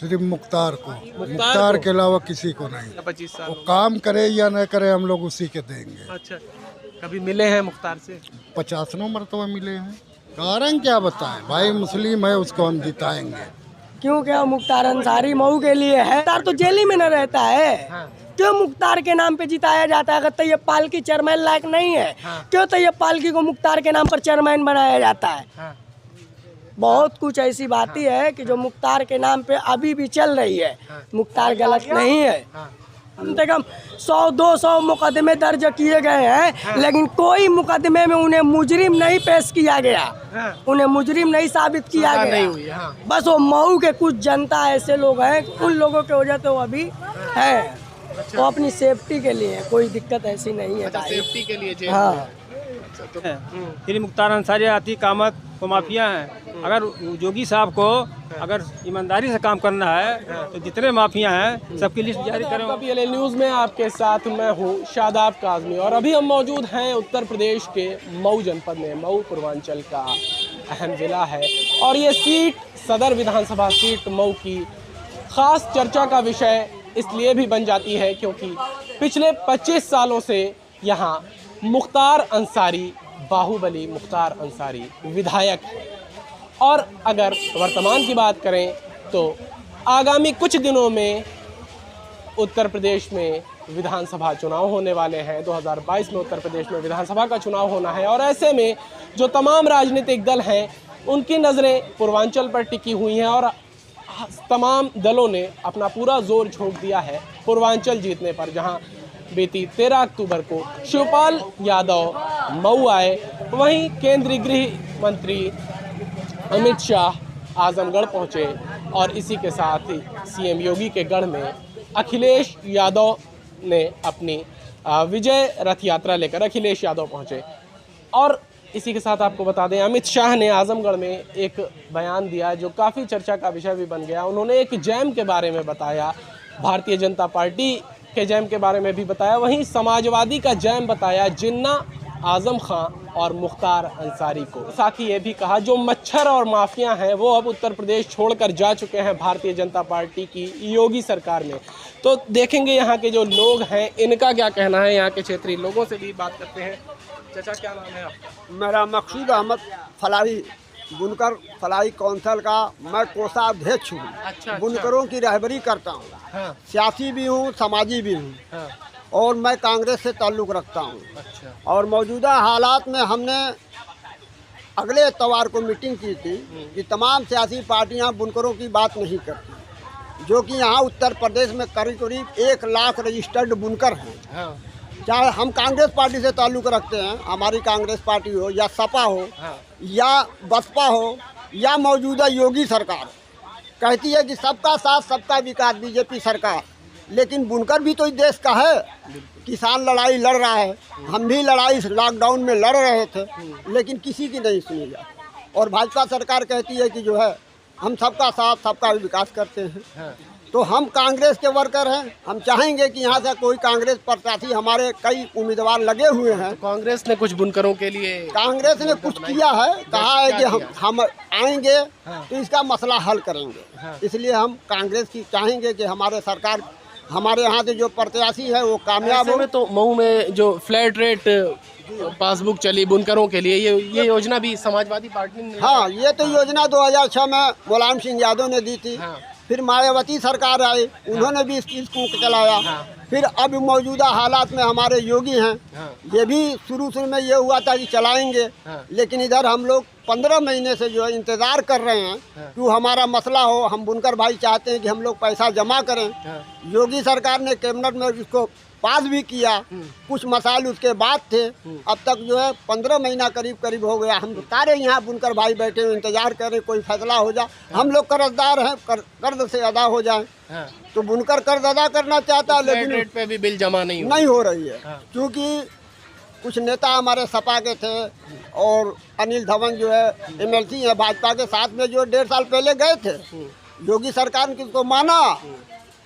सिर्फ मुख्तार को, मुख्तार के अलावा किसी को नहीं। 25 साल वो काम करे या न करे हम लोग उसी के देंगे। अच्छा, कभी मिले हैं मुख्तार से? 50 मरतबा मिले हैं। कारण क्या बताएं भाई, मुस्लिम है उसको हम जिताएंगे। क्यों क्या मुख्तार अंसारी मऊ के लिए है। मुख्तार तो जेल ही में न रहता है। हाँ। क्यों मुख्तार के नाम पे जिताया जाता है? अगर तैयब पालकी चेयरमैन लायक नहीं है, हाँ। क्यों तैयब पालकी को मुख्तार के नाम पर चेयरमैन बनाया जाता है? हाँ। बहुत कुछ ऐसी बातें है कि जो मुख्तार के नाम पे अभी भी चल रही है। मुख्तार गलत नहीं है। कम से कम 100-200 मुकदमे दर्ज किए गए हैं, लेकिन कोई मुकदमे में उन्हें मुजरिम नहीं पेश किया गया, उन्हें मुजरिम नहीं साबित किया गया। नहीं हुई, हाँ। बस वो मऊ के कुछ जनता ऐसे लोग हैं, उन लोगों की वजह से वो अभी है। वो अपनी सेफ्टी के लिए है, कोई दिक्कत ऐसी नहीं है भाई। सेफ्टी के लिए जेल हाँ। में है। अच्छा, तो फिर मुख्तार अंसारी, आती कामत वो माफिया हैं। अगर योगी साहब को अगर ईमानदारी से काम करना है तो जितने माफिया हैं सबकी लिस्ट जारी करें। PLA न्यूज़ में आपके साथ मैं हूँ शादाब काज़मी और अभी हम मौजूद हैं उत्तर प्रदेश के मऊ जनपद में। मऊ पूर्वांचल का अहम ज़िला है और ये सीट सदर विधानसभा सीट मऊ की ख़ास चर्चा का विषय इसलिए भी बन जाती है क्योंकि पिछले 25 सालों से यहाँ मुख्तार अंसारी, बाहुबली मुख्तार अंसारी विधायक है। और अगर वर्तमान की बात करें तो आगामी कुछ दिनों में उत्तर प्रदेश में विधानसभा चुनाव होने वाले हैं। 2022 में उत्तर प्रदेश में विधानसभा का चुनाव होना है और ऐसे में जो तमाम राजनीतिक दल हैं उनकी नज़रें पूर्वांचल पर टिकी हुई हैं और तमाम दलों ने अपना पूरा जोर झोंक दिया है पूर्वांचल जीतने पर, जहां बीती 13 अक्टूबर को शिवपाल यादव मऊ आए, वहीं केंद्रीय गृह मंत्री अमित शाह आजमगढ़ पहुंचे और इसी के साथ ही CM योगी के गढ़ में अखिलेश यादव ने अपनी विजय रथ यात्रा लेकर अखिलेश यादव पहुंचे। और इसी के साथ आपको बता दें, अमित शाह ने आजमगढ़ में एक बयान दिया जो काफ़ी चर्चा का विषय भी बन गया। उन्होंने एक जैम के बारे में बताया, भारतीय जनता पार्टी के जैम के बारे में भी बताया, वहीं समाजवादी का जैम बताया, जिन्ना आजम खां और मुख्तार अंसारी को। साथ ही ये भी कहा जो मच्छर और माफिया हैं वो अब उत्तर प्रदेश छोड़कर जा चुके हैं भारतीय जनता पार्टी की योगी सरकार में। तो देखेंगे यहाँ के जो लोग हैं इनका क्या कहना है, यहाँ के क्षेत्रीय लोगों से भी बात करते हैं। चाचा क्या नाम है आपका? मेरा मकसूद अहमद फलाही, बुनकर फलाही कौंसिल का मैं कोषाध्यक्ष हूँ। अच्छा। बुनकरों की रहबरी करता हूँ। हाँ। सियासी भी हूँ, समाजी भी हूँ। हाँ। और मैं कांग्रेस से ताल्लुक़ रखता हूँ। अच्छा। और मौजूदा हालात में हमने अगले इतवार को मीटिंग की थी कि तमाम सियासी पार्टियाँ बुनकरों की बात नहीं करती, जो कि यहाँ उत्तर प्रदेश में करीब करीब 1 लाख रजिस्टर्ड बुनकर हैं। हाँ। चाहे हम कांग्रेस पार्टी से ताल्लुक़ रखते हैं, हमारी कांग्रेस पार्टी हो या सपा हो, हाँ। या बसपा हो या मौजूदा योगी सरकार कहती है कि सबका साथ सबका विकास, बीजेपी सरकार, लेकिन बुनकर भी तो इस देश का है। किसान लड़ाई लड़ रहा है, हम भी लड़ाई लॉकडाउन में लड़ रहे थे, लेकिन किसी की नहीं सुनी जाती। और भाजपा सरकार कहती है कि जो है हम सबका साथ सबका विकास करते हैं। हाँ। तो हम कांग्रेस के वर्कर हैं, हम चाहेंगे कि यहाँ से कोई कांग्रेस प्रत्याशी, हमारे कई उम्मीदवार लगे हुए हैं। कांग्रेस ने कुछ बुनकरों के लिए कांग्रेस ने कुछ किया है, कहा है कि हम आएंगे तो इसका मसला हल करेंगे। इसलिए हम कांग्रेस की चाहेंगे कि हमारे सरकार, हमारे यहाँ से जो प्रत्याशी है वो कामयाब हो। में तो मऊ में जो फ्लैट रेट पासबुक चली बुनकरों के लिए, ये योजना भी समाजवादी पार्टी ने। हाँ, ये तो योजना 2006 में मुलायम सिंह यादव ने दी थी। हाँ। फिर मायावती सरकार आई, उन्होंने भी इस चीज़ को चलाया। हाँ। फिर अब मौजूदा हालात में हमारे योगी हैं, हाँ। ये भी शुरू में ये हुआ था कि चलाएंगे। हाँ। लेकिन इधर हम लोग 15 महीने से जो है इंतज़ार कर रहे हैं कि हमारा मसला हो। हम बुनकर भाई चाहते हैं कि हम लोग पैसा जमा करें। योगी सरकार ने कैबिनेट में इसको पास भी किया, कुछ मसाइल उसके बाद थे। अब तक जो है 15 महीना करीब हो गया। हम सारे यहाँ बुनकर भाई बैठे हुए इंतजार करें कोई फैसला हो जाए। हम लोग कर्जदार हैं, कर्ज से अदा हो जाए। हाँ। तो बुनकर कर्ज अदा करना चाहता है, फ्लैट लेकिन रेट पे भी बिल जमा नहीं हो रही है। हाँ। क्योंकि कुछ नेता हमारे सपा के थे और अनिल धवन जो है MLC है भाजपा के साथ में, जो 1.5 साल पहले गए थे, योगी सरकार ने किसको माना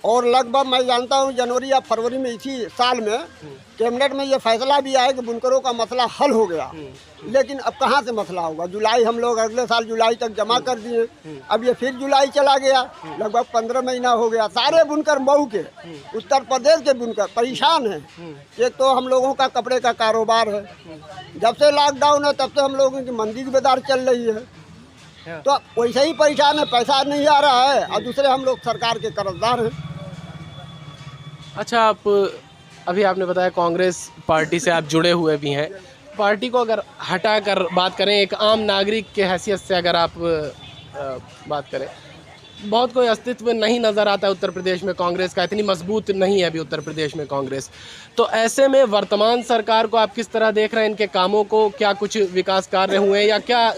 और लगभग मैं जानता हूँ जनवरी या फरवरी में इसी साल में कैबिनेट में ये फैसला भी आया कि बुनकरों का मसला हल हो गया। लेकिन अब कहाँ से मसला होगा? जुलाई हम लोग अगले साल जुलाई तक जमा कर दिए, अब ये फिर जुलाई चला गया, लगभग 15 महीना हो गया। सारे बुनकर मऊ के, उत्तर प्रदेश के बुनकर परेशान हैं। एक तो हम लोगों का कपड़े का कारोबार है, जब से लॉकडाउन है तब से हम लोगों की मंदी की बेदार चल रही है, तो वैसे ही परेशान है, पैसा नहीं आ रहा है और दूसरे हम लोग सरकार के कर्जदार हैं। अच्छा, आप अभी आपने बताया कांग्रेस पार्टी से आप जुड़े हुए भी हैं। पार्टी को अगर हटा कर बात करें, एक आम नागरिक के हैसियत से अगर आप बात करें, बहुत कोई अस्तित्व नहीं नज़र आता है उत्तर प्रदेश में कांग्रेस का, इतनी मजबूत नहीं है अभी उत्तर प्रदेश में कांग्रेस। तो ऐसे में वर्तमान सरकार को आप किस तरह देख रहे हैं? इनके कामों को, क्या कुछ विकास कार्य हुए या क्या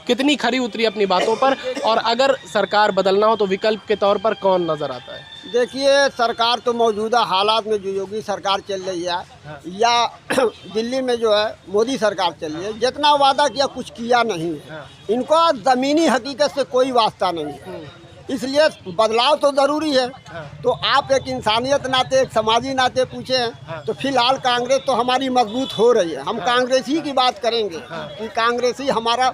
कितनी खरी उतरी अपनी बातों पर? और अगर सरकार बदलना हो तो विकल्प के तौर पर कौन नज़र आता है? देखिए, सरकार तो मौजूदा हालात में जो योगी सरकार चल रही है या दिल्ली में जो है मोदी सरकार चल रही है, जितना वादा किया कुछ किया नहीं है। इनको ज़मीनी हकीकत से कोई वास्ता नहीं है, इसलिए बदलाव तो ज़रूरी है। तो आप एक इंसानियत नाते, एक समाजी नाते पूछे तो फिलहाल कांग्रेस तो हमारी मजबूत हो रही है। हम कांग्रेसी की बात करेंगे कि कांग्रेसी हमारा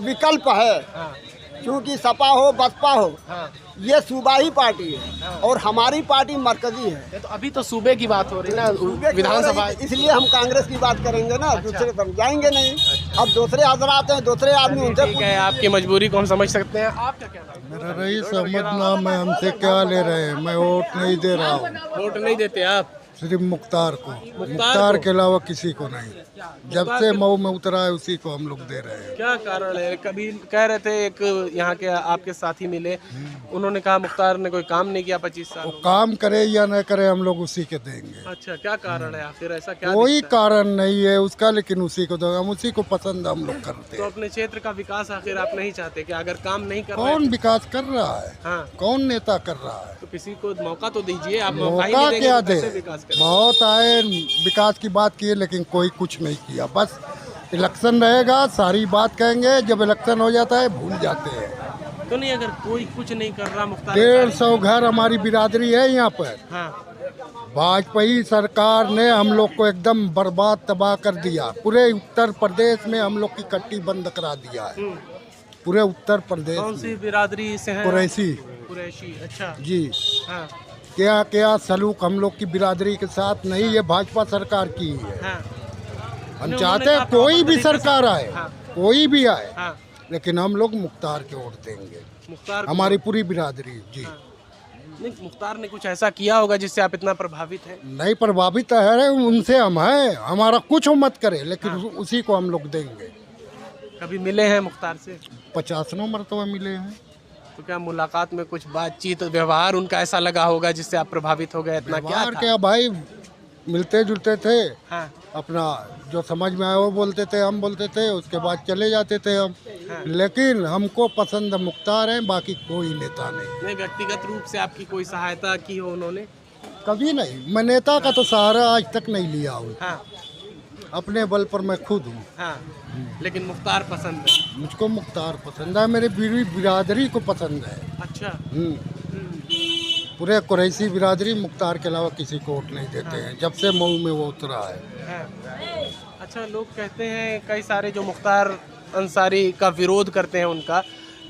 विकल्प है, क्योंकि सपा हो बसपा हो ये सूबाई पार्टी है और हमारी पार्टी मरकजी है। तो अभी तो सूबे की बात हो रही है ना, विधानसभा, इसलिए हम कांग्रेस की बात करेंगे ना, दूसरे समझाएंगे नहीं। अब दूसरे हजरात हैं, दूसरे आदमी उनसे ठीक है, आपकी मजबूरी को हम समझ सकते हैं। आप क्या कहना है? मेरा रईस अहमद नाम है, हमसे क्या ले रहे हैं? मैं वोट नहीं दे रहा हूँ, वोट नहीं देते आप? सिर्फ मुख्तार को, मुख्तार के अलावा किसी को नहीं। जब से मऊ में उतरा है उसी को हम लोग दे रहे हैं। क्या कारण है? कभी कह रहे थे, एक यहाँ के आपके साथी मिले, उन्होंने कहा मुख्तार ने कोई काम नहीं किया 25 साल। वो काम करे या न करे हम लोग उसी के देंगे। अच्छा, क्या कारण है आखिर? ऐसा क्या कोई कारण नहीं है उसका, लेकिन उसी को देंगे हम, उसी को पसंद हम लोग करते तो हैं। अपने क्षेत्र का विकास आखिर आप नहीं चाहते कि अगर काम नहीं कर रहे कौन विकास कर रहा है? हाँ, कौन नेता कर रहा है? तो किसी को मौका तो दीजिए। आप मौका ही नहीं मौका देंगे क्या तो दे? कैसे विकास करें? बहुत आए, विकास की बात की लेकिन कोई कुछ नहीं किया। बस इलेक्शन रहेगा सारी बात कहेंगे, जब इलेक्शन हो जाता है भूल जाते हैं। तो नहीं, अगर कोई कुछ नहीं कर रहा, मुख्तार 150 घर हमारी बिरादरी है यहाँ पर। हाँ, वाजपेयी सरकार ने हम लोग को एकदम बर्बाद तबाह कर दिया। पूरे उत्तर प्रदेश में हम लोग की कट्टी बंद करा दिया है, पूरे उत्तर प्रदेश कौन में। सी बिरादरी से है? कुरैशी कुरैशी। अच्छा जी, हाँ, क्या क्या सलूक हम लोग की बिरादरी के साथ नहीं, ये भाजपा सरकार की ही है। हाँ, हम उन्होंने चाहते हैं कहा कोई भी तरीके से- सरकार आए, हाँ। कोई भी आए, हाँ, लेकिन हम लोग मुख्तार के वोट देंगे, मुख्तार को- हमारी पूरी बिरादरी जी। नहीं, मुख्तार ने कुछ ऐसा किया होगा जिससे आप इतना प्रभावित हैं? नहीं प्रभावित है, उनसे हम हैं, हमारा कुछ मत करे, लेकिन उसी को हम लोग देंगे। कभी मिले हैं मुख्तार से? 50 मरतबा मिले हैं। तो क्या मुलाकात में कुछ बातचीत, व्यवहार उनका ऐसा लगा होगा जिससे आप प्रभावित हो गए? इतना क्या व्यवहार था? क्या भाई, मिलते जुलते थे, हाँ, अपना जो समझ में आया वो बोलते थे, हम बोलते थे, उसके बाद चले जाते थे हम। लेकिन हमको पसंद मुख्तार है, बाकी कोई नेता नहीं। नहीं, व्यक्तिगत रूप से आपकी कोई सहायता की हो उन्होंने? कभी नहीं, मैं नेता का तो सहारा आज तक नहीं लिया हूँ, हाँ, अपने बल पर मैं खुद हूँ। हाँ, लेकिन मुख्तार पसंद है। मुझको मुख्तार पसंद है, मेरी बिरादरी को पसंद है। अच्छा, पूरे कुरैशी बिरादरी मुख्तार के अलावा किसी को वोट नहीं देते हैं, जब से मऊ में वो उतरा है। हाँ। अच्छा, लोग कहते हैं, कई सारे जो मुख्तार अंसारी का विरोध करते हैं उनका,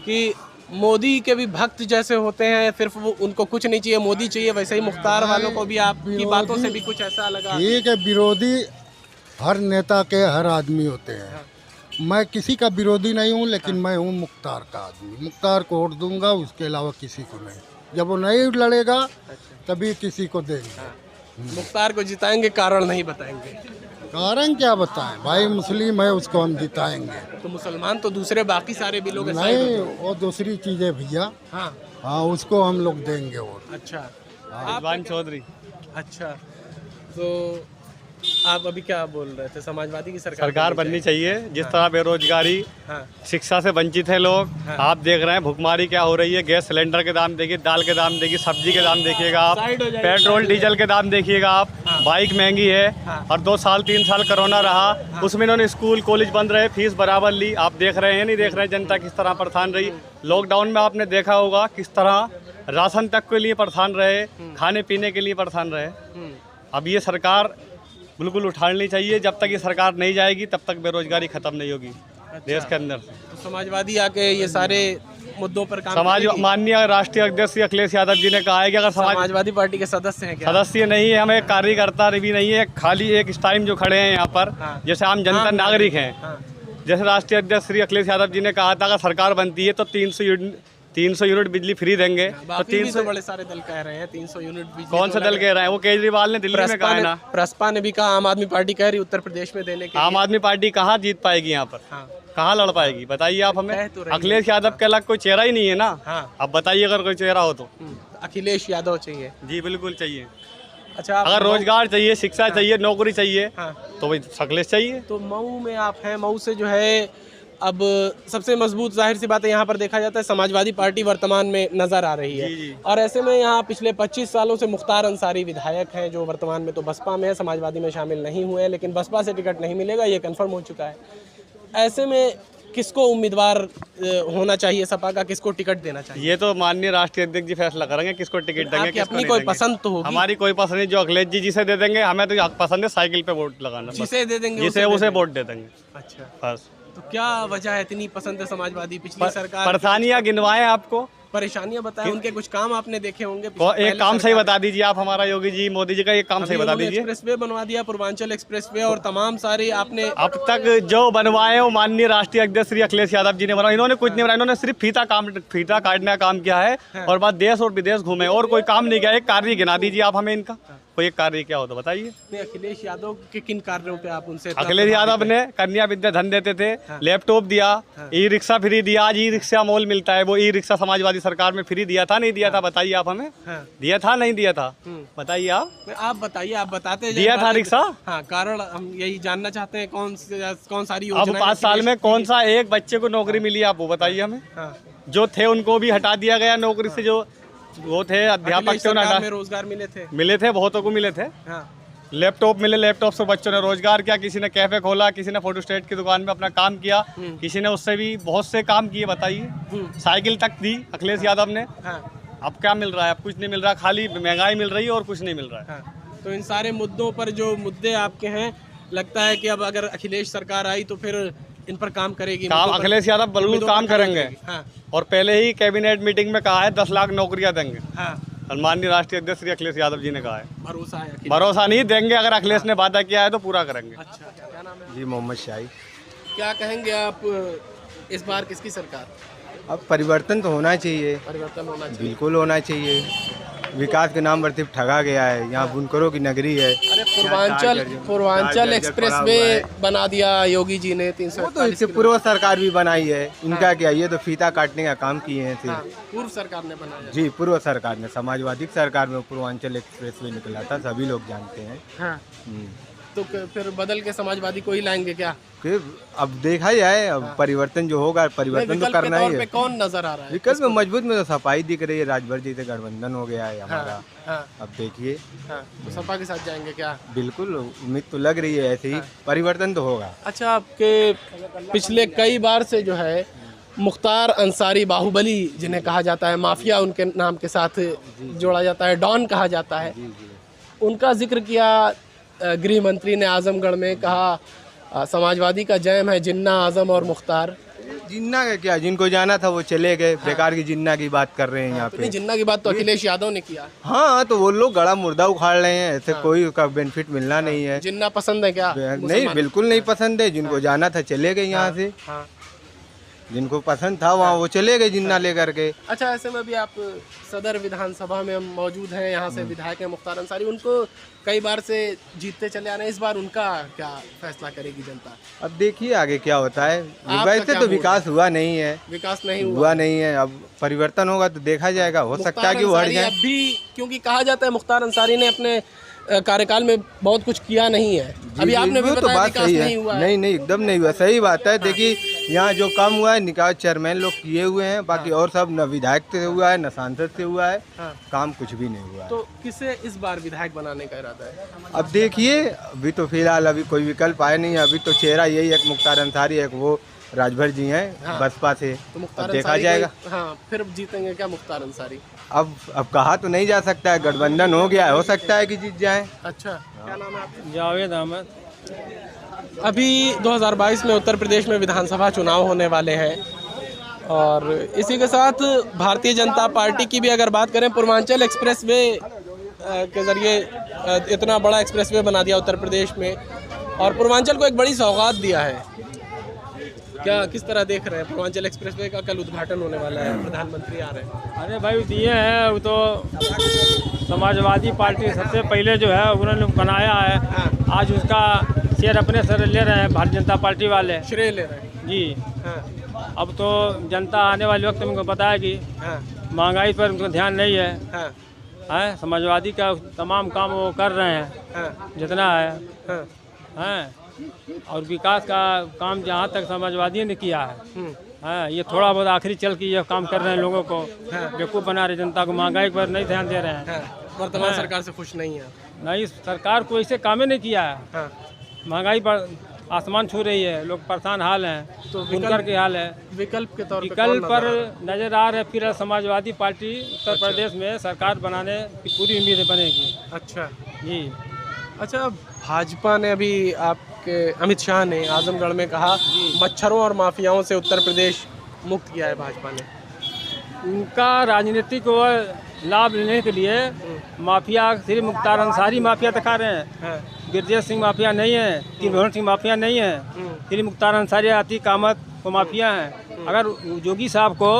कि मोदी के भी भक्त जैसे होते हैं, सिर्फ वो उनको कुछ नहीं चाहिए, मोदी चाहिए, वैसे ही मुख्तार वालों को भी आपकी बातों से भी कुछ ऐसा लगा? ठीक है, विरोधी हर नेता के हर आदमी होते हैं। मैं किसी का विरोधी नहीं हूँ, लेकिन मैं हूँ मुख्तार का आदमी, मुख्तार को वोट दूंगा, उसके अलावा किसी को नहीं। जब वो नहीं लड़ेगा तभी किसी को देंगे। मुख्तार को जिताएंगे, कारण नहीं बताएंगे? कारण क्या बताएं भाई, मुस्लिम है उसको हम जिताएंगे। तो मुसलमान तो दूसरे बाकी सारे भी लोग ऐसा ही नहीं, होते हैं। वो दूसरी चीज़ है भैया। हाँ, हाँ, उसको हम लोग देंगे वोट। अच्छा, रिजवान चौधरी। अच्छा, तो आप अभी क्या बोल रहे थे? समाजवादी की सरकार बननी चाहिए। जिस तरह बेरोजगारी, हाँ, शिक्षा से वंचित है लोग। आप देख रहे हैं भुखमरी क्या हो रही है। गैस सिलेंडर के दाम देखिए, दाल के दाम देखिए, सब्जी के दाम देखिएगा आप, साइड हो जाइए, पेट्रोल डीजल के दाम देखिएगा आप, बाइक महंगी है। और 2 साल 3 साल कोरोना रहा, उसमें इन्होंने स्कूल कॉलेज बंद रहे, फीस बराबर ली। आप देख रहे हैं, नहीं देख रहे हैं जनता किस तरह परेशान रही। लॉकडाउन में आपने देखा होगा किस तरह राशन तक के लिए परेशान रहे, खाने पीने के लिए परेशान रहे। अब ये सरकार बिल्कुल उठानी चाहिए। जब तक ये सरकार नहीं जाएगी तब तक बेरोजगारी खत्म नहीं होगी देश के अंदर। तो समाजवादी आके ये सारे मुद्दों पर काम समाज करेगी? माननीय राष्ट्रीय अध्यक्ष श्री अखिलेश यादव जी ने कहा है कि अगर समाजवादी पार्टी के सदस्य हैं क्या? सदस्य नहीं है, हमें कार्यकर्ता भी नहीं है, खाली एक इस टाइम जो खड़े हैं यहाँ पर, जैसे आम जनता नागरिक हैं। जैसे राष्ट्रीय अध्यक्ष श्री अखिलेश यादव जी ने कहा था अगर सरकार बनती है तो 300 यूनिट बिजली फ्री देंगे। तो 300 बड़े सारे दल कह रहे हैं 300 यूनिट बिजली। कौन सा दल कह रहे हैं? वो केजरीवाल ने दिल्ली में कहा है ना। प्रसपा ने भी कहा, आम आदमी पार्टी कह रही उत्तर प्रदेश में देने के आम आदमी पार्टी कहाँ जीत पाएगी यहाँ पर? कहाँ लड़ पाएगी बताइए आप हमें। अखिलेश यादव के अलग कोई चेहरा ही नहीं है ना। अब बताइए अगर कोई चेहरा हो तो। अखिलेश यादव चाहिए? जी बिल्कुल चाहिए। अच्छा, अगर रोजगार चाहिए, शिक्षा चाहिए, नौकरी चाहिए तो भाई अखिलेश चाहिए। तो मऊ में आप हैं, मऊ से जो है अब सबसे मजबूत जाहिर सी बात है यहाँ पर देखा जाता है समाजवादी पार्टी वर्तमान में नजर आ रही है। जी। और और ऐसे में यहाँ पिछले 25 सालों से मुख्तार अंसारी विधायक हैं जो वर्तमान में तो बसपा में है, समाजवादी में शामिल नहीं हुए हैं, लेकिन बसपा से टिकट नहीं मिलेगा ये कंफर्म हो चुका है। ऐसे में किसको उम्मीदवार होना चाहिए सपा का, किसको टिकट देना चाहिए? ये तो माननीय राष्ट्रीय अध्यक्ष जी फैसला करेंगे किसको टिकट देंगे। आपकी अपनी कोई पसंद तो होगी? हमारी कोई पसंद नहीं, जो अखिलेश जी जिसे दे देंगे। हमें तो पसंद है साइकिल पे वोट लगाना, जिसे दे देंगे जिसे उसे वोट दे देंगे। अच्छा, बस। तो क्या वजह है इतनी पसंद है समाजवादी? पिछली सरकार परेशानियां गिनवाएं आपको, परेशानियां बताएं, उनके कुछ काम आपने देखे होंगे। एक काम सही बता दीजिए आप, हमारा योगी जी मोदी जी का एक काम सही बता दीजिए। एक्सप्रेसवे बनवा दिया, पूर्वांचल एक्सप्रेसवे और तमाम सारे आपने अब तक जो बनवाए वो माननीय राष्ट्रीय अध्यक्ष श्री अखिलेश यादव जी ने बनाया। इन्होंने कुछ नहीं बनाया, इन्होंने सिर्फ फीता काटने का काम किया है और बाद देश और विदेश घूमे और कोई काम नहीं किया। एक कार्य गिना दीजिए आप हमें इनका, कोई एक कार्य क्या हो तो बताइए। अखिलेश यादव के किन कार्यों पे आप उनसे? अखिलेश यादव ने कन्या विद्या धन देते थे, लैपटॉप दिया, ई रिक्शा फ्री दिया। आज ई रिक्शा मॉल मिलता है, वो ई रिक्शा समाजवादी सरकार में फ्री दिया था नहीं दिया था बताइए आप हमें। दिया था नहीं दिया था बताइए आप बताइए, आप बताते दिया था रिक्शा। हाँ, कारण हम यही जानना चाहते हैं कौन सारी अब 5 साल में कौन सा एक बच्चे को नौकरी मिली आप वो बताइए हमें। जो थे उनको भी हटा दिया गया नौकरी से, जो वो थे अध्यापक थे उन्हें रोजगार मिले थे, बहुतों को मिले थे। लैपटॉप मिले, लैपटॉप से बच्चों ने रोजगार किया, किसी ने कैफे खोला, किसी ने फोटोस्टेट की दुकान में अपना काम किया, किसी ने उससे भी बहुत से काम किए बताइए। साइकिल तक दी अखिलेश यादव ने। अब क्या मिल रहा है? अब कुछ नहीं मिल रहा, खाली महंगाई मिल रही है और कुछ नहीं मिल रहा है। तो इन सारे मुद्दों पर जो मुद्दे आपके हैं, लगता है कि अब अगर अखिलेश सरकार आई तो फिर इन पर काम करेगी। काम अखिलेश यादव बिल्कुल काम करेंगे। और पहले ही कैबिनेट मीटिंग में कहा है 10 लाख नौकरियां देंगे। माननीय राष्ट्रीय अध्यक्ष श्री अखिलेश यादव जी ने कहा है। भरोसा है? भरोसा नहीं देंगे, अगर अखिलेश ने वादा किया है तो पूरा करेंगे। अच्छा, क्या नाम है? जी मोहम्मद शाही। क्या कहेंगे आप, इस बार किसकी सरकार? अब परिवर्तन तो होना चाहिए, परिवर्तन होना चाहिए, बिल्कुल होना चाहिए। विकास के नाम पर सिर्फ ठगा गया है। यहाँ बुनकरों की नगरी है। अरे पूर्वांचल एक्सप्रेसवे बना दिया योगी जी ने 300। वो तो इससे पूर्व सरकार भी बनाई है, इनका क्या, ये तो फीता काटने का काम किए हैं सिर्फ। पूर्व सरकार ने बनाया? जी पूर्व सरकार ने, समाजवादी सरकार में पूर्वांचल एक्सप्रेसवे निकला था, सभी लोग जानते हैं। तो फिर बदल के समाजवादी को ही लाएंगे क्या? फिर अब देखा जाए, अब परिवर्तन जो होगा, परिवर्तन तो करना ही है। कौन नजर आ रहा है विकल्प में? मजबूत में तो सफाई दिख रही है, राजभर जी से गठबंधन हो गया है हमारा। अब देखिए, तो सपा के साथ जाएंगे क्या? बिल्कुल उम्मीद तो लग रही है ऐसे ही, परिवर्तन तो होगा। अच्छा, आपके पिछले कई बार से जो है मुख्तार अंसारी बाहुबली जिन्हें कहा जाता है, माफिया उनके नाम के साथ जोड़ा जाता है, डॉन कहा जाता है, उनका जिक्र किया गृह मंत्री ने आजमगढ़ में। कहा समाजवादी का जैम है जिन्ना, आजम और मुख्तार। जिन्ना का क्या, जिनको जाना था वो चले गए। बेकार की जिन्ना की बात कर रहे हैं यहाँ पे। जिन्ना की बात तो अखिलेश यादव ने किया। हाँ, तो वो लोग गड़ा मुर्दा उखाड़ रहे हैं, ऐसे कोई उसका बेनिफिट मिलना नहीं है। जिन्ना पसंद है क्या? नहीं, बिल्कुल नहीं पसंद है। जिनको जाना था चले गए यहाँ से, जिनको पसंद था वहाँ वो चले गए जिन्ना लेकर के। अच्छा, ऐसे में भी आप सदर विधानसभा में हम मौजूद हैं, यहाँ से विधायक हैं मुख्तार अंसारी, उनको कई बार से जीतते चले आ रहे हैं, इस बार उनका क्या फैसला करेगी जनता? अब देखिए आगे क्या होता है। वैसे तो विकास हुआ नहीं है, विकास नहीं हुआ नहीं है। अब परिवर्तन होगा तो देखा जाएगा, हो सकता है कि वो हट जाए। अब भी क्योंकि कहा जाता है मुख्तार अंसारी ने अपने कार्यकाल में बहुत कुछ किया नहीं है। अभी आपने भी बताया विकास नहीं हुआ है। नहीं, एकदम नहीं हुआ, सही बात है। देखिए यहाँ जो काम हुआ है निकाय चेयरमैन लोग किए हुए हैं, बाकी और सब न विधायक से हुआ है न सांसद से हुआ है। काम कुछ भी नहीं हुआ है। तो किसे इस बार विधायक बनाने का इरादा है? अब देखिए, अभी तो फिलहाल अभी कोई विकल्प आया नहीं है। अभी तो चेहरा यही है, मुख्तार अंसारी, एक वो राजभर जी हैं बसपा से। तो मुख्तार देखा जाएगा। हाँ, फिर जीतेंगे क्या मुख्तार अंसारी? अब कहा तो नहीं जा सकता है, गठबंधन हो गया है, हो सकता है कि जीत जाए। अच्छा, क्या नाम है आपका? जावेद अहमद। अभी 2022 में उत्तर प्रदेश में विधानसभा चुनाव होने वाले हैं और इसी के साथ भारतीय जनता पार्टी की भी अगर बात करें, पूर्वांचल एक्सप्रेसवे के ज़रिए इतना बड़ा एक्सप्रेसवे बना दिया उत्तर प्रदेश में और पूर्वांचल को एक बड़ी सौगात दिया है। क्या किस तरह देख रहे हैं? पूर्वांचल एक्सप्रेसवे का कल उद्घाटन होने वाला है, प्रधानमंत्री आ रहे हैं। अरे भाई दिए हैं, वो तो समाजवादी पार्टी सबसे पहले जो है उन्होंने बनाया है। आज उसका शेयर अपने सर ले रहे हैं भारतीय जनता पार्टी वाले, श्रेय ले रहे हैं। जी। हाँ, अब तो जनता आने वाले वक्त में उनको पता है कि हाँ, महंगाई पर उनको ध्यान नहीं है। हाँ, हैं, समाजवादी का तमाम काम वो कर रहे हैं हाँ, जितना है। हाँ, हैं, और विकास का काम जहाँ तक समाजवादी ने किया है। हम्म, हाँ, ये थोड़ा बहुत आखिरी चल के ये काम कर रहे हैं, लोगों को बेवकूफ़ बना रहे, जनता को महंगाई पर नहीं ध्यान दे रहे हैं। हाँ। वर्तमान सरकार से खुश नहीं है। नहीं, सरकार को ऐसे काम ही नहीं किया है। हाँ, महंगाई पर आसमान छू रही है, लोग परेशान हाल हैं, तो बुनकर के हाल है। विकल्प के तौर पे विकल्प कौन पर नजर आ रहा है? नजर आ रहे फिर समाजवादी पार्टी उत्तर प्रदेश में सरकार बनाने की पूरी उम्मीद बनेगी। अच्छा, जी। अच्छा, भाजपा ने अभी आपके अमित शाह ने आजमगढ़ में कहा मच्छरों और माफियाओं से उत्तर प्रदेश मुक्त किया है भाजपा ने। उनका राजनीतिक लाभ लेने के लिए माफिया सिर्फ मुख्तार अंसारी माफिया दिखा रहे हैं। हाँ, गिरजेश सिंह माफिया नहीं है, त्रिभुवन सिंह माफिया नहीं है, सिर्फ मुख्तार अंसारी, आतिक अहमद वो माफिया हैं। अगर योगी साहब को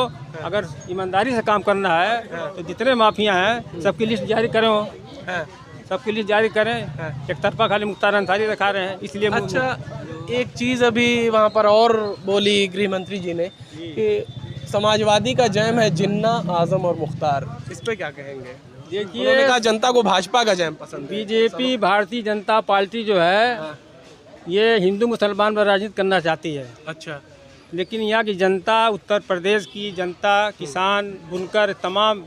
अगर ईमानदारी से काम करना है तो जितने माफिया हैं सबकी लिस्ट जारी करें, हाँ। सबकी लिस्ट जारी करें। एक तरफा खाली मुख्तार अंसारी दिखा रहे हैं, इसलिए अच्छा, एक चीज़ अभी वहाँ पर और बोली गृह मंत्री जी ने कि समाजवादी का जैम है जिन्ना, आजम और मुख्तार। इस पे क्या कहेंगे? देखिए, उन्होंने कहा जनता को भाजपा का जैम पसंद है। बीजेपी भारतीय जनता पार्टी जो है ये हिंदू मुसलमान पर राजनीति करना चाहती है। अच्छा, लेकिन यहाँ की जनता, उत्तर प्रदेश की जनता, किसान, बुनकर, तमाम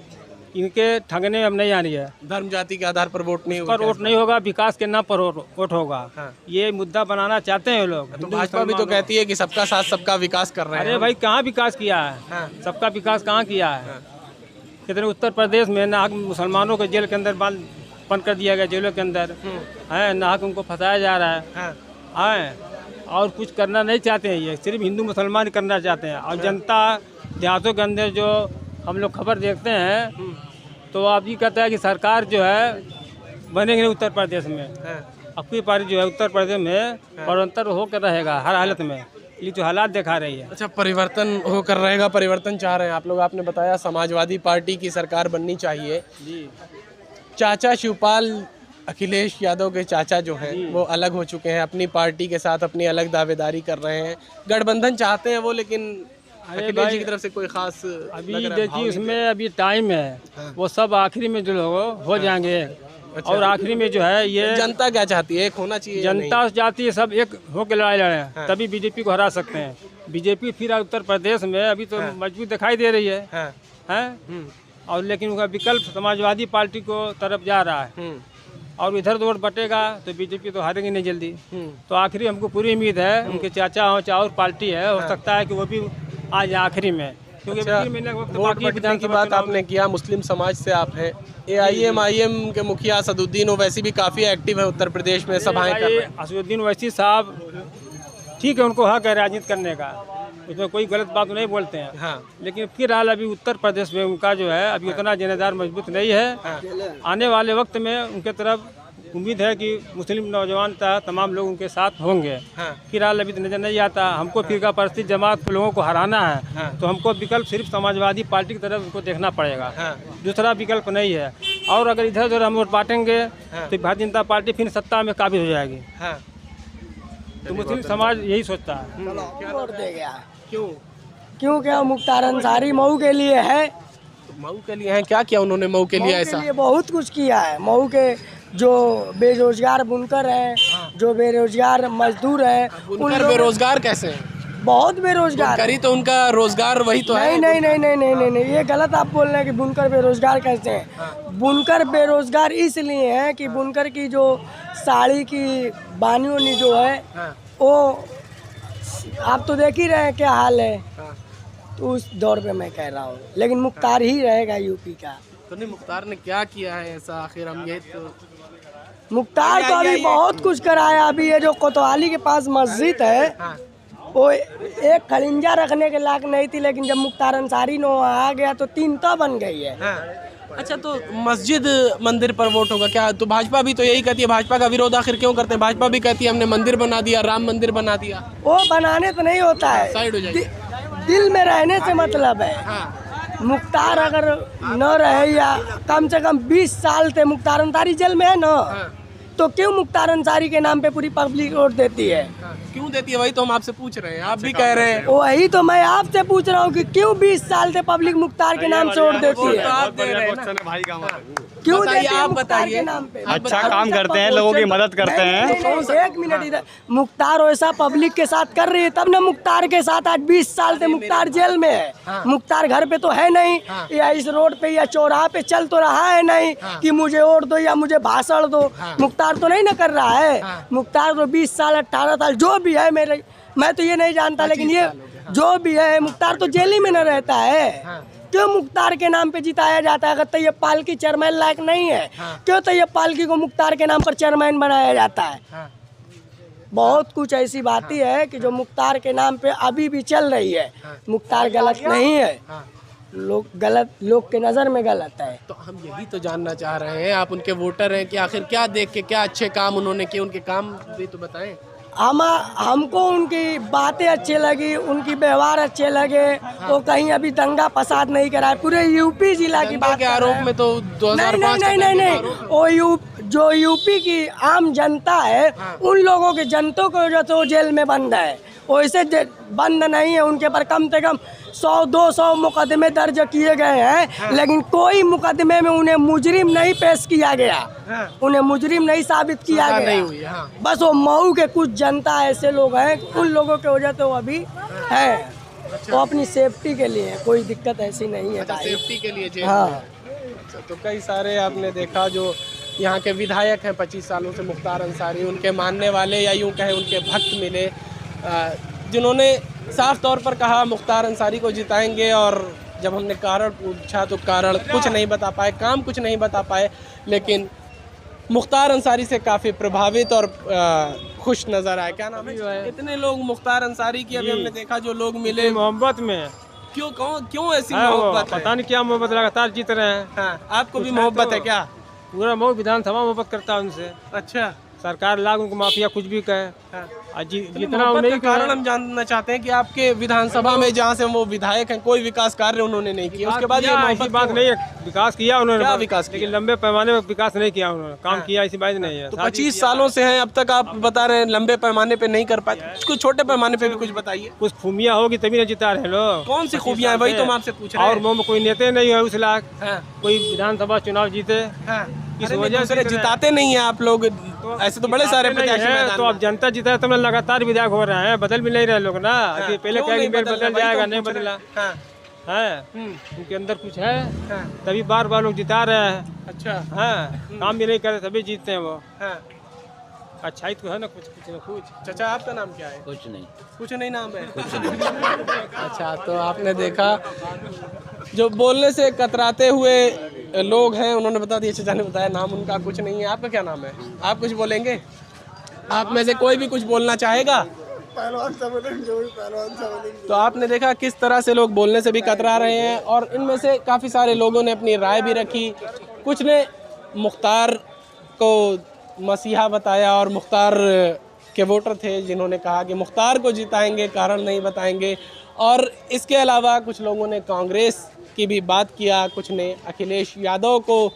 इनके ठगने में अब नहीं आनी है। धर्म जाति के आधार पर वोट नहीं होगा। पर वोट नहीं होगा, विकास के नाम पर वोट होगा। हाँ। ये मुद्दा बनाना चाहते हैं लोग। तो हिंदू भाजपा भी तो मुसलमान कहती है कि सबका साथ सबका विकास कर रहे हैं। अरे भाई, कहाँ विकास किया है? हाँ। सबका विकास कहाँ किया है? कितने उत्तर प्रदेश में नाहक मुसलमानों को जेल के अंदर बंद कर दिया गया, जेलों के अंदर है, नाहक उनको फंसाया जा रहा है। हाँ। है, और कुछ करना नहीं चाहते हैं, ये सिर्फ हिंदू मुसलमान करना चाहते हैं। और जनता देहातों के अंदर जो हम लोग खबर देखते हैं तो आप ये कहता है कि सरकार जो है बनेगी नहीं उत्तर प्रदेश में। अपनी पार्टी जो है उत्तर प्रदेश में परिवर्तन होकर रहेगा हर हालत में, ये जो हालात दिखा रही है। अच्छा, परिवर्तन होकर रहेगा, परिवर्तन चाह रहे हैं आप लोग। आपने बताया समाजवादी पार्टी की सरकार बननी चाहिए। जी। चाचा शिवपाल अखिलेश यादव के चाचा जो हैं वो अलग हो चुके हैं, अपनी पार्टी के साथ अपनी अलग दावेदारी कर रहे हैं। गठबंधन चाहते हैं वो, लेकिन अखिलेश जी की तरफ से कोई खास अभी देखिए, इसमें अभी टाइम है, वो सब आखिरी में जो लोग हो जाएंगे। और आखिरी में जो है ये जनता क्या चाहती है? एक होना चाहिए या नहीं? जनता चाहती है सब एक होकर लड़ाई लड़े, तभी बीजेपी को हरा सकते हैं। बीजेपी फिर उत्तर प्रदेश में अभी तो मजबूत दिखाई दे रही है, हैं? और लेकिन उनका विकल्प समाजवादी पार्टी को तरफ जा रहा है। और इधर वोट बटेगा तो बीजेपी तो हारेगी नहीं जल्दी। तो आखिरी हमको पूरी उम्मीद है उनके चाचा हो चाहे और पार्टी है, हो सकता है कि वो भी आ जाए आखिरी में, क्योंकि अच्छा, 3 महीने वक्त वोट बाकी है बटने की विधानसभा बात चुनाव आपने किया, मुस्लिम समाज से आप हैं। AIM के मुखिया असदुद्दीन ओवैसी भी काफ़ी एक्टिव है उत्तर प्रदेश में, सभाएं कर रहे हैं। असदुद्दीन ओवैसी साहब ठीक है, उनको हक है राजनीति करने का, उसमें कोई गलत बात नहीं बोलते हैं। हाँ। लेकिन फिलहाल अभी उत्तर प्रदेश में उनका जो है अभी उतना जनेदार मजबूत नहीं है। आने वाले वक्त में उनके तरफ उम्मीद है कि मुस्लिम नौजवान तमाम लोग उनके साथ होंगे। फिलहाल अभी तो नजर नहीं आता। हमको फिरका परस्ती जमात लोगों को हराना है तो हमको विकल्प सिर्फ समाजवादी पार्टी की तरफ उनको देखना पड़ेगा, दूसरा विकल्प नहीं है। और अगर इधर उधर हम वोट बांटेंगे तो भारतीय जनता पार्टी फिर सत्ता में काबिज हो जाएगी। तो मुस्लिम समाज यही सोचता है। वोट दे गया। क्यों? क्यों क्या? मुख्तार अंसारी मऊ के लिए है। मऊ के लिए हैं? क्या किया उन्होंने मऊ के लिए? मऊ ऐसा के लिए बहुत कुछ किया है। मऊ के जो बेरोजगार बुनकर हैं, जो बेरोजगार मजदूर हैं, बुनकर बेरोजगार कैसे हैं? बहुत बेरोजगार करी तो उनका रोजगार वही तो है। नहीं नहीं नहीं नहीं नहीं नहीं, ये गलत आप बोल रहे हैं कि बुनकर बेरोजगार कैसे हैं। बुनकर बेरोजगार इसलिए हैं कि बुनकर की जो साड़ी की बानियों जो है वो आप तो देख ही रहे हैं क्या हाल है। तो उस दौर पे मैं कह रहा हूँ, लेकिन मुख्तार ही रहेगा यूपी का। तो नहीं, मुख्तार ने क्या किया है ऐसा? आखिर हम ये तो मुख्तार तो अभी बहुत कुछ कराया। अभी ये जो कोतवाली के पास मस्जिद है, हाँ, वो एक खलिंजा रखने के लायक नहीं थी, लेकिन जब मुख्तार अंसारी ने वहाँ आ गया तो 3 तो बन गई है। हाँ। अच्छा, तो मस्जिद मंदिर पर वोट होगा क्या? तो भाजपा भी तो यही कहती है। भाजपा का विरोध आखिर क्यों करते हैं? भाजपा भी कहती है हमने मंदिर बना दिया, राम मंदिर बना दिया। वो बनाने तो नहीं होता है, साइड हो जाइए। दिल में रहने से मतलब है। हाँ, मुख्तार अगर न रहे या कम से कम 20 साल से मुख्तार अंसारी जेल में है ना, तो क्यों मुख्तार अंसारी के नाम पे पूरी पब्लिक वोट देती है? हाँ, क्यों देती है? वही तो हम आपसे पूछ रहे हैं, आप भी कह रहे हैं। वही तो मैं आपसे पूछ रहा हूँ कि क्यों 20 साल से पब्लिक मुख्तार के नाम से वोट देती तो है? आप दे रहे हैं ना। भाई का हमारा। क्यों बताइए, देती है आप मुख्तार बताइए। के नाम पे? आप अच्छा काम करते हैं, लोगों की मदद करते हैं। नहीं, एक मिनट इधर। मुख्तार वैसा पब्लिक के साथ कर रही है तब ना मुख्तार के साथ आज 20 साल से मुख्तार जेल में है। मुख्तार घर पे तो है नहीं, या इस रोड पे या चौराहा पे चल तो रहा है नहीं कि मुझे वोट दो या मुझे भाषण दो। मुख्तार तो नहीं ना कर रहा है। मुख्तार तो 20 साल 18 साल जो भी है, मैं तो ये नहीं जानता, लेकिन ये जो भी है मुख्तार तो जेल ही में न रहता है। क्यों मुख्तार के नाम पे जिताया जाता है? अगर तैयब पालकी चेयरमैन लायक नहीं है, क्यों तैयब पालकी को मुख्तार के नाम पर चेयरमैन बनाया जाता है? बहुत कुछ ऐसी बातें है कि जो मुख्तार के नाम पे अभी भी चल रही है। मुख्तार गलत नहीं है, लोग के नज़र में गलत है। तो हम यही तो जानना चाह रहे हैं, आप उनके वोटर हैं, कि आखिर क्या देख के क्या अच्छे काम उन्होंने किए, उनके काम भी तो बताएं। हमको उनकी बातें अच्छी लगी, उनकी व्यवहार अच्छे लगे। वो कहीं अभी दंगा फसाद नहीं कराए। पूरे यूपी जिला की बात के आरोप में तो 2005 नहीं, वो जो यूपी की आम जनता है, उन लोगों के जनता को जो तो जेल में बंद है, वैसे बंद नहीं है। उनके पर कम से कम 100-200 मुकदमे दर्ज किए गए हैं, लेकिन कोई मुकदमे में उन्हें मुजरिम नहीं पेश किया गया। उन्हें मुजरिम नहीं साबित किया गया। नहीं हुई, हाँ। बस वो मऊ के कुछ जनता ऐसे लोग हैं, उन लोगों के वजह से वो अभी है। वो अपनी सेफ्टी के लिए, कोई दिक्कत ऐसी नहीं है। अच्छा, सेफ्टी के लिए जेल हाँ। में। अच्छा, तो कई सारे आपने देखा जो यहाँ के विधायक हैं 25 सालों से, मुख्तार अंसारी, उनके मानने वाले या यूँ कहें उनके भक्त मिले, जिन्होंने साफ तौर पर कहा मुख्तार अंसारी को जिताएंगे। और जब हमने कारण पूछा तो कारण कुछ नहीं बता पाए, काम कुछ नहीं बता पाए, लेकिन मुख्तार अंसारी से काफ़ी प्रभावित और खुश नज़र आए। क्या नाम है? इतने लोग मुख्तार अंसारी की अभी हमने देखा जो लोग मिले मोहब्बत में क्यों ऐसी मोहब्बत है? पता नहीं क्या मोहब्बत, लगातार जीत रहे हैं। हाँ, आपको भी मोहब्बत है क्या? पूरा मऊ विधानसभा मोहब्बत करता है उनसे। अच्छा, सरकार लाख उनको माफिया कुछ भी कहे, हाँ। जितना मोहब्बत उन्हें का कारण हम जानना चाहते हैं कि आपके विधानसभा में जहाँ से वो विधायक हैं, कोई विकास कार्य उन्होंने नहीं किया, उसके बाद ये मोहब्बत बात क्यों? नहीं है। विकास किया उन्होंने, क्या विकास किया? लेकिन लंबे पैमाने पर विकास नहीं किया उन्होंने। काम किया ऐसी बात नहीं है। तो 25 सालों से हैं, अब तक आप बता रहे हैं लंबे पैमाने पे नहीं कर पाए, कुछ छोटे पैमाने पे भी कुछ बताइए। कुछ खूबियाँ होगी तभी ना जिता रहे लोग। कौन सी खूबियाँ हैं, वही तो हम आपसे पूछ रहे और हैं। मऊ में कोई नेता नहीं है उस लाख, हाँ, कोई विधानसभा चुनाव जीते, हाँ। इस अरे वजह से जिताते नहीं हैं आप लोग, ऐसे तो बड़े सारे प्रत्याशी मैदान तो में। अब जनता जीता है तो लगातार विधायक हो रहे हैं, बदल भी नहीं रहे लोग ना। अभी पहले क्यों क्या नहीं मेल बदल रहे? बदल वही तो जाएगा, हम नहीं पूछ रहे बदला हैं। हाँ, है, उनके अंदर कुछ है, हाँ। तभी बार बार लोग जिता रहे हैं। अच्छा, हाँ, काम भी नहीं करे तभी जीतते हैं वो। हाँ। अच्छाई तो है ना कुछ न कुछ। चाचा, आपका नाम क्या है? कुछ नहीं। कुछ नहीं नाम है? अच्छा, तो आपने देखा जो बोलने से कतराते हुए लोग हैं, उन्होंने बता दिया, चाचा ने बताया नाम उनका कुछ नहीं है। आपका क्या नाम है? आप कुछ बोलेंगे? आप में से कोई भी कुछ बोलना चाहेगा? तो आपने देखा किस तरह से लोग बोलने से भी कतरा रहे हैं, और इनमें से काफ़ी सारे लोगों ने अपनी राय भी रखी। कुछ ने मुख्तार को मसीहा बताया, और मुख्तार के वोटर थे जिन्होंने कहा कि मुख्तार को जिताएंगे, कारण नहीं बताएंगे। और इसके अलावा कुछ लोगों ने कांग्रेस की भी बात किया, कुछ ने अखिलेश यादव को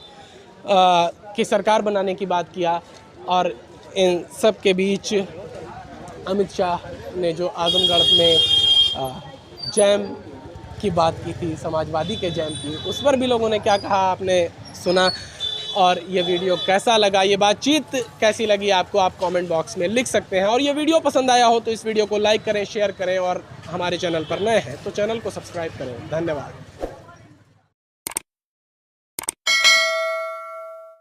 की सरकार बनाने की बात किया। और इन सब के बीच अमित शाह ने जो आजमगढ़ में जैम की बात की थी, समाजवादी के जैम की, उस पर भी लोगों ने क्या कहा आपने सुना। और ये वीडियो कैसा लगा, ये बातचीत कैसी लगी आपको, आप कमेंट बॉक्स में लिख सकते हैं। और ये वीडियो पसंद आया हो तो इस वीडियो को लाइक करें, शेयर करें, और हमारे चैनल पर नए हैं तो चैनल को सब्सक्राइब करें। धन्यवाद।